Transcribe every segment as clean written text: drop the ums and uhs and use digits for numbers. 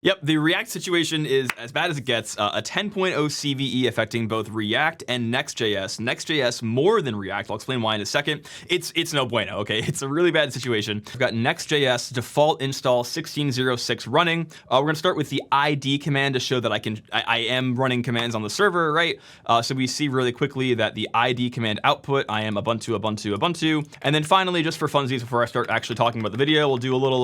Yep, the React situation is as bad as it gets. A 10.0 CVE affecting both React and Next.js. Next.js more than React. I'll explain why in a second. It's no bueno, okay? It's a really bad situation. We've got Next.js default install 16.06 running. We're gonna start with the ID command to show that I am running commands on the server, right? So we see really quickly that the ID command output, I am Ubuntu, Ubuntu, Ubuntu. And then finally, just for funsies, before I start actually talking about the video, we'll do a little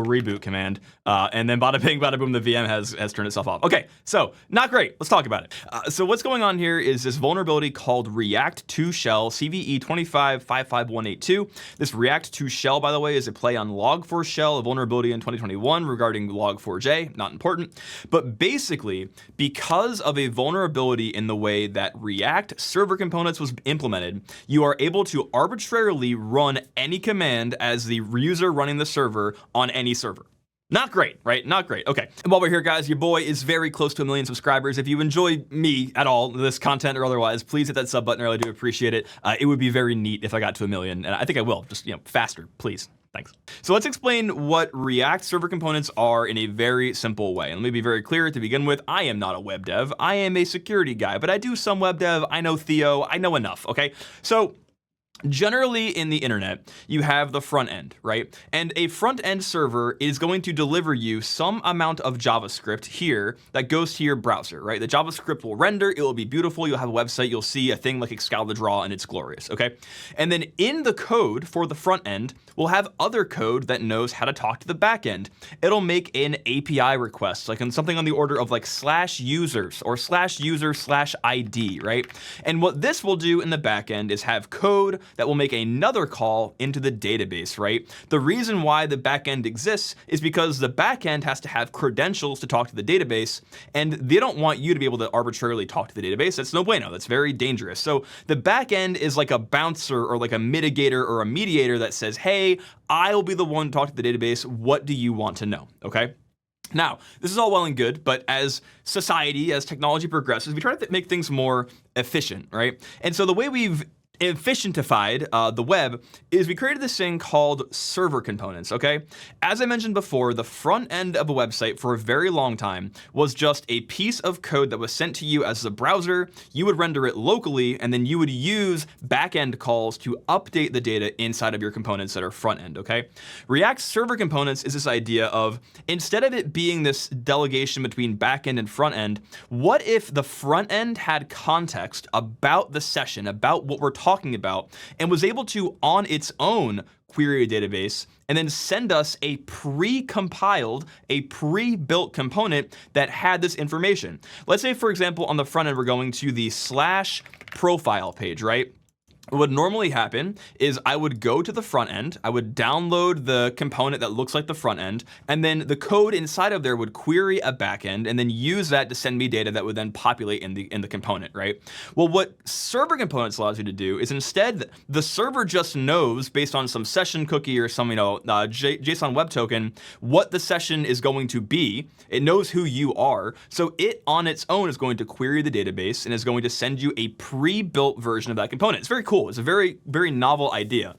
reboot command. And then bada bing, bada boom, the VM has turned itself off. Okay, so not great. Let's talk about it. So what's going on here is this vulnerability called React 2 Shell CVE 25.55182. This React 2 Shell, by the way, is a play on Log4 Shell, a vulnerability in 2021 regarding Log4j. Not important. But basically, because of a vulnerability in the way that React server components was implemented, you are able to arbitrarily run any command as the user running the server on any server. Not great, right? Not great. Okay. And while we're here, guys, your boy is very close to 1 million subscribers. If you enjoy me at all, this content or otherwise, please hit that sub button. I really do appreciate it. It would be very neat if I got to 1 million, and I think I will. Just, faster, please. Thanks. So let's explain what React server components are in a very simple way. And let me be very clear to begin with, I am not a web dev. I am a security guy, but I do some web dev. I know Theo. I know enough, okay? So generally in the internet, you have the front end, right? And a front end server is going to deliver you some amount of JavaScript here that goes to your browser, right? The JavaScript will render, it will be beautiful. You'll have a website, you'll see a thing like Excalidraw and it's glorious, okay? And then in the code for the front end, we'll have other code that knows how to talk to the back end. It'll make an API request, like in something on the order of like /users or /user/ID, right? And what this will do in the back end is have code that will make another call into the database, right? The reason why the backend exists is because the backend has to have credentials to talk to the database, and they don't want you to be able to arbitrarily talk to the database. That's no bueno. That's very dangerous. So the backend is like a bouncer or like a mitigator or a mediator that says, hey, I'll be the one to talk to the database. What do you want to know? Okay. Now, this is all well and good, but as society, as technology progresses, we try to make things more efficient, right? And so the way we've efficientified the web is we created this thing called server components, okay? As I mentioned before, the front end of a website for a very long time was just a piece of code that was sent to you as a browser. You would render it locally, and then you would use back-end calls to update the data inside of your components that are front end, okay? React server components is this idea of, instead of it being this delegation between back end and front end, what if the front end had context about the session, about what we're talking about, and was able to, on its own, query a database and then send us a pre-compiled, a pre-built component that had this information. Let's say, for example, on the front end, we're going to the /profile page, right? What would normally happen is I would go to the front end, I would download the component that looks like the front end, and then the code inside of there would query a backend and then use that to send me data that would then populate in the component, right? Well, what server components allows you to do is instead the server just knows based on some session cookie or some JSON web token what the session is going to be. It knows who you are, so it on its own is going to query the database and is going to send you a pre-built version of that component. It's very cool. It's a very, very novel idea.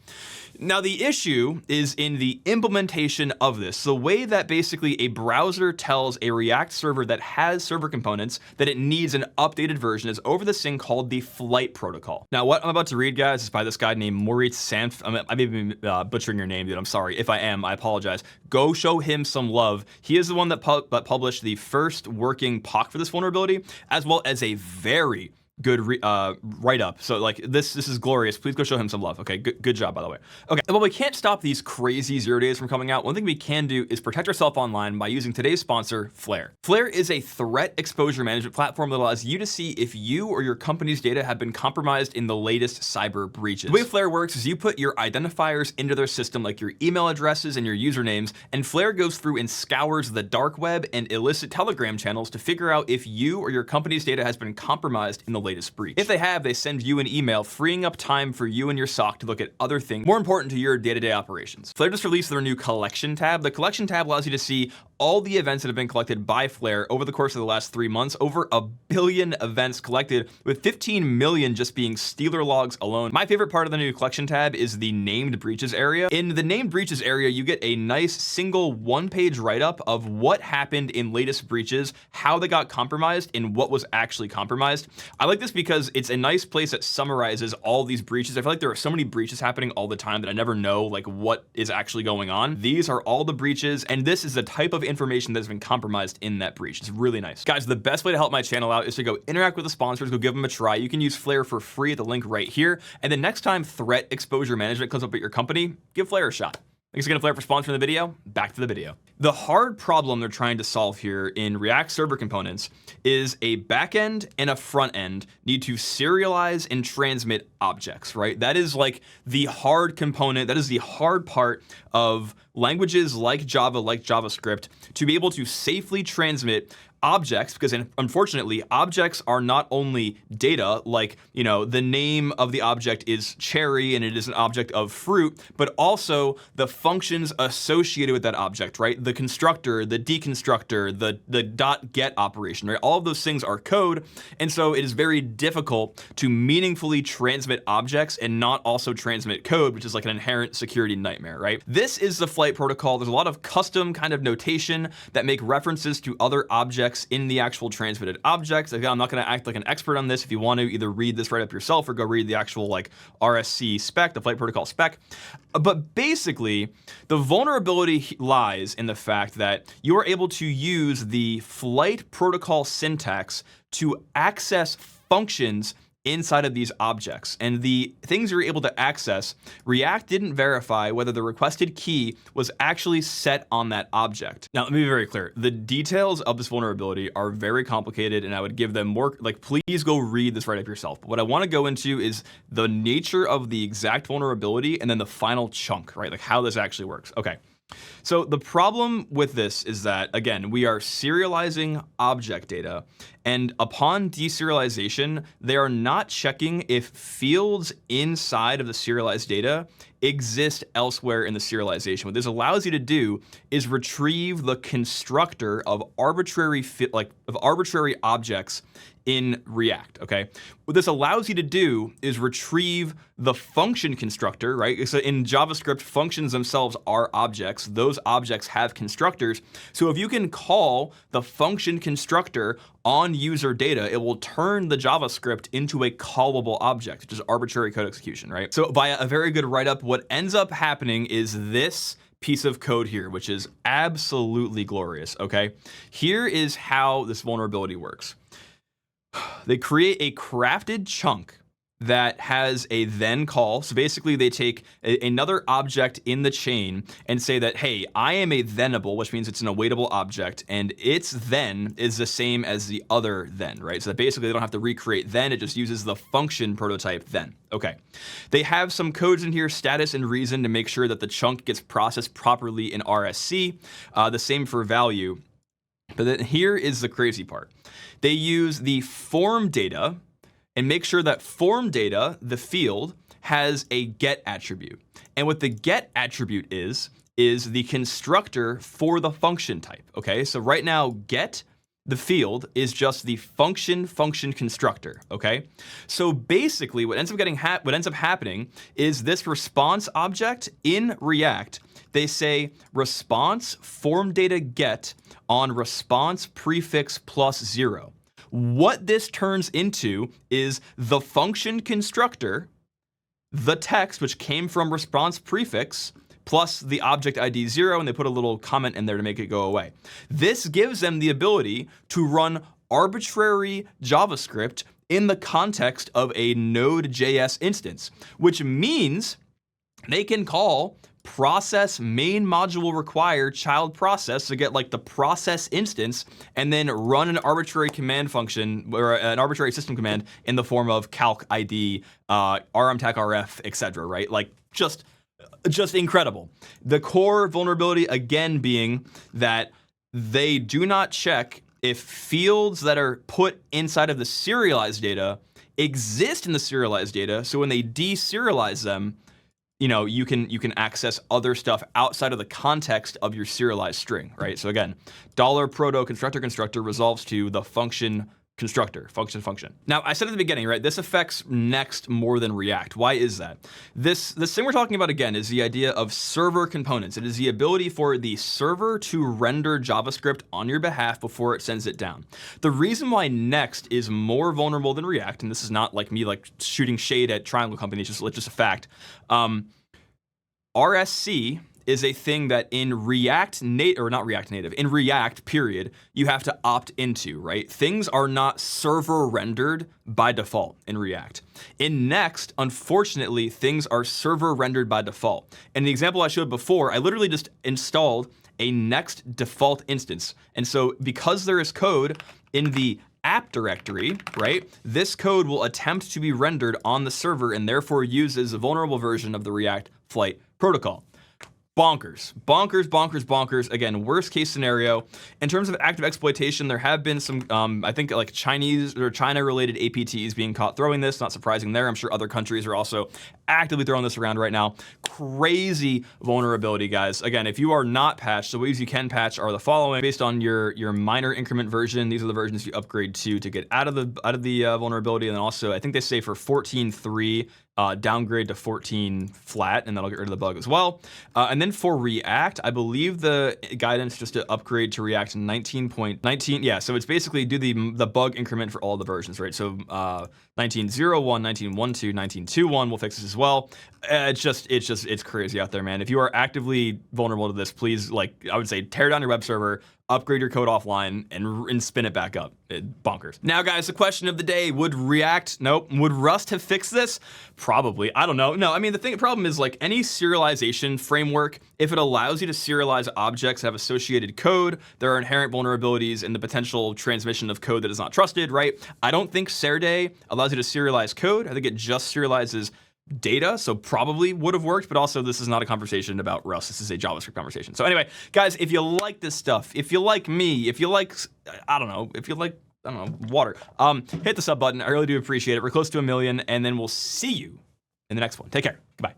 Now, the issue is in the implementation of this. The way that basically a browser tells a React server that has server components that it needs an updated version is over this thing called the flight protocol. Now, what I'm about to read, guys, is by this guy named Moritz Sanf. I may be butchering your name, dude. I'm sorry. If I am, I apologize. Go show him some love. He is the one that published the first working POC for this vulnerability, as well as a very good write-up. So like this is glorious. Please go show him some love. Okay, good job, by the way. Okay, well, we can't stop these crazy 0 days from coming out. One thing we can do is protect ourselves online by using today's sponsor, Flare. Flare is a threat exposure management platform that allows you to see if you or your company's data have been compromised in the latest cyber breaches. The way Flare works is you put your identifiers into their system, like your email addresses and your usernames, and Flare goes through and scours the dark web and illicit Telegram channels to figure out if you or your company's data has been compromised in the latest breach. If they have, they send you an email freeing up time for you and your SOC to look at other things more important to your day-to-day operations. Flare just released their new collection tab. The collection tab allows you to see all the events that have been collected by Flare over the course of the last 3 months, over 1 billion events collected, with 15 million just being Stealer logs alone. My favorite part of the new collection tab is the named breaches area. In the named breaches area, you get a nice single one-page write-up of what happened in latest breaches, how they got compromised, and what was actually compromised. I like this because it's a nice place that summarizes all these breaches. I feel like there are so many breaches happening all the time that I never know like what is actually going on. These are all the breaches, and this is the type of information that's been compromised in that breach. It's really nice. Guys, the best way to help my channel out is to go interact with the sponsors, go give them a try. You can use Flare for free at the link right here. And then next time threat exposure management comes up at your company, give Flare a shot. Thanks again to Flare for sponsoring the video. Back to the video. The hard problem they're trying to solve here in React server components is a backend and a front end need to serialize and transmit objects, right? That is like the hard component. That is the hard part of languages like Java, like JavaScript, to be able to safely transmit objects, because unfortunately objects are not only data, like, you know, the name of the object is cherry and it is an object of fruit, but also the functions associated with that object, right? The constructor, the deconstructor, the dot get operation, right? All of those things are code, and so it is very difficult to meaningfully transmit objects and not also transmit code, which is like an inherent security nightmare, right? This is the flight protocol. There's a lot of custom kind of notation that make references to other objects in the actual transmitted objects. Again, I'm not going to act like an expert on this. If you want to either read this right up yourself or go read the actual like RSC spec, the flight protocol spec. But basically, the vulnerability lies in the fact that you are able to use the flight protocol syntax to access functions inside of these objects. And the things you're able to access, React didn't verify whether the requested key was actually set on that object. Now, let me be very clear. The details of this vulnerability are very complicated, and I would give them more, like, please go read this right up yourself. But what I want to go into is the nature of the exact vulnerability and then the final chunk, right? Like how this actually works. Okay. So the problem with this is that, again, we are serializing object data, and upon deserialization, they are not checking if fields inside of the serialized data exist elsewhere in the serialization. What this allows you to do is retrieve the constructor of arbitrary objects in React, okay? What this allows you to do is retrieve the function constructor, right? So in JavaScript, functions themselves are objects. Those objects have constructors. So if you can call the function constructor on user data, it will turn the JavaScript into a callable object, which is arbitrary code execution, right? So via a very good write-up, what ends up happening is this piece of code here, which is absolutely glorious, okay? Here is how this vulnerability works. They create a crafted chunk that has a then call. So basically they take another object in the chain and say that, hey, I am a thenable, which means it's an awaitable object, and its then is the same as the other then, right? So that basically they don't have to recreate then, it just uses the function prototype then. Okay. They have some codes in here, status and reason, to make sure that the chunk gets processed properly in RSC. The same for value. But then here is the crazy part. They use the form data and make sure that form data, the field, has a get attribute. And what the get attribute is the constructor for the function type, okay? So right now, get, the field, is just the function constructor, okay? So basically what ends up happening is this response object in React, they say response form data get on response prefix plus 0. What this turns into is the function constructor, the text, which came from response prefix, plus the object ID 0, and they put a little comment in there to make it go away. This gives them the ability to run arbitrary JavaScript in the context of a Node.js instance, which means they can call process main module require child process to get like the process instance, and then run an arbitrary command function or an arbitrary system command in the form of calc ID, rmtacrf, etc. Right? Like just incredible. The core vulnerability again being that they do not check if fields that are put inside of the serialized data exist in the serialized data. So when they deserialize them, you can access other stuff outside of the context of your serialized string, right? So again, $proto constructor resolves to the function constructor, function. Now, I said at the beginning, right, this affects Next more than React. Why is that? This thing we're talking about, again, is the idea of server components. It is the ability for the server to render JavaScript on your behalf before it sends it down. The reason why Next is more vulnerable than React, and this is not like me like shooting shade at Triangle companies, it's just a fact. RSC is a thing that in in React period, you have to opt into, right? Things are not server rendered by default in React. In Next, unfortunately, things are server rendered by default. And the example I showed before, I literally just installed a Next default instance. And so because there is code in the app directory, right, this code will attempt to be rendered on the server and therefore uses a vulnerable version of the React Flight protocol. Bonkers. Again, worst case scenario. In terms of active exploitation, there have been some, I think like Chinese or China-related APTs being caught throwing this. Not surprising there. I'm sure other countries are also actively throwing this around right now. Crazy vulnerability, guys. Again, if you are not patched, the ways you can patch are the following. Based on your minor increment version, these are the versions you upgrade to get out of the vulnerability. And then also, I think they say for 14.3, downgrade to 14 flat, and that'll get rid of the bug as well. And then for React, I believe the guidance just to upgrade to React 19.19. Yeah, so it's basically do the bug increment for all the versions, right? So 19.01, 19.12, 19.21 will fix this as well. It's crazy out there, man. If you are actively vulnerable to this, please, like I would say, tear down your web server, upgrade your code offline, and spin it back up. Bonkers. Now, guys, the question of the day: would Rust have fixed this? Probably. I don't know. No, I mean the problem is like any serialization framework, if it allows you to serialize objects that have associated code, there are inherent vulnerabilities in the potential transmission of code that is not trusted, right? I don't think Serde allows you to serialize code. I think it just serializes data, so probably would have worked, but also this is not a conversation about Rust. This is a JavaScript conversation. So anyway, guys, if you like this stuff, if you like me, if you like, water, hit the sub button. I really do appreciate it. We're close to 1 million, and then we'll see you in the next one. Take care. Goodbye.